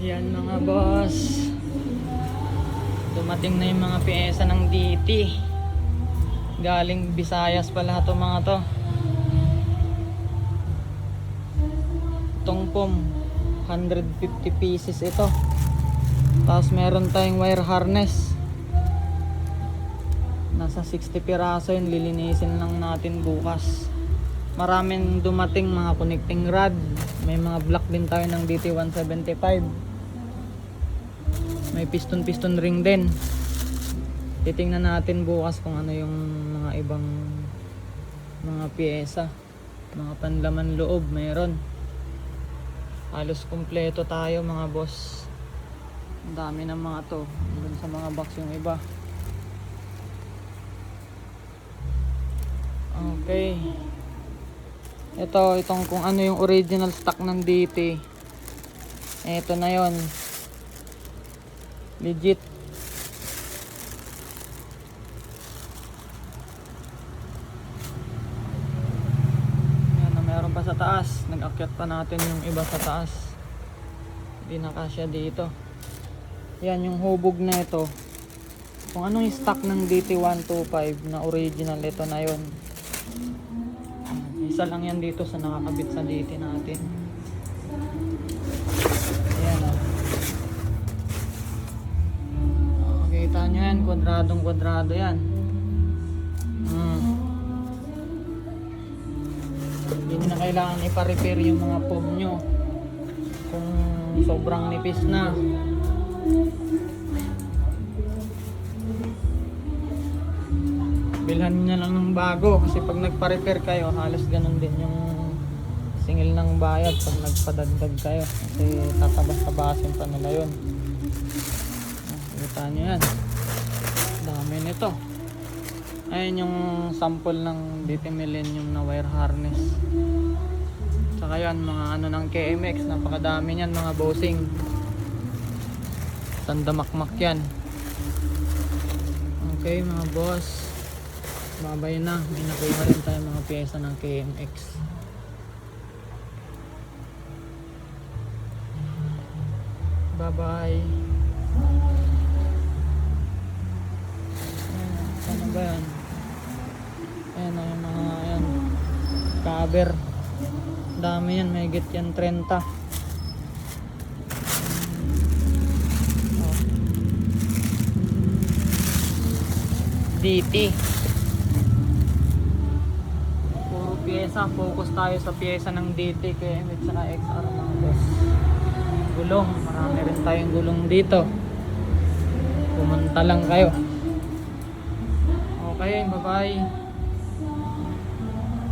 Yan mga boss, dumating na yung mga piyesa ng DT. Galing Visayas pala ito mga to. Itong pom 150 pieces ito. Tapos meron tayong wire harness, nasa 60 piraso yun. Lilinisin lang natin bukas. Maraming dumating mga connecting rod. May mga block din tayo ng DT 175. May piston ring din. Titingnan natin bukas kung ano yung mga ibang mga piyesa. Mga panlaman loob meron. Halos kumpleto tayo mga boss. Ang dami ng mga to. Doon sa mga box yung iba. Okay. Itong kung ano yung original stock ng DT. Ito na yon. Legit. Yan na, meron pa sa taas. Nag-akyat pa natin yung iba sa taas. Hindi na kasya dito. Yan yung hubog na ito. Kung anong stock ng DT125 na original, ito na yon. Isa lang yan dito sa nakakabit sa DT natin. Ayan o. Makikita nyo yan, kwadrado yan. Hindi na kailangan ipa-repair yung mga foam nyo kung sobrang nipis na. Bilhan niya lang ng bago, kasi pag nagpa-repair kayo halos ganun din yung singil ng bayad pag nagpadagdag kayo, kasi tatabas-tabasin pa nila yun. Kita nyo yan, dami nito. Ayun yung sample ng DT Millennium na wire harness. Tsaka yan mga ano ng KMX, napakadami yan mga bossing. Tandamakmak yan. Okay mga boss, babay na. May nakuha rin tayo mga pyesa ng KMX. Bye bye. Ano ba yan? Ayan na yung mga yan, cover. Dami yan, may higit yan 30. DT. Puro pyesa, focus tayo sa pyesa ng DT, KMX at XR mga boss. Gulong, marami rin tayong gulong dito. Pumunta lang kayo. Okay, bye bye.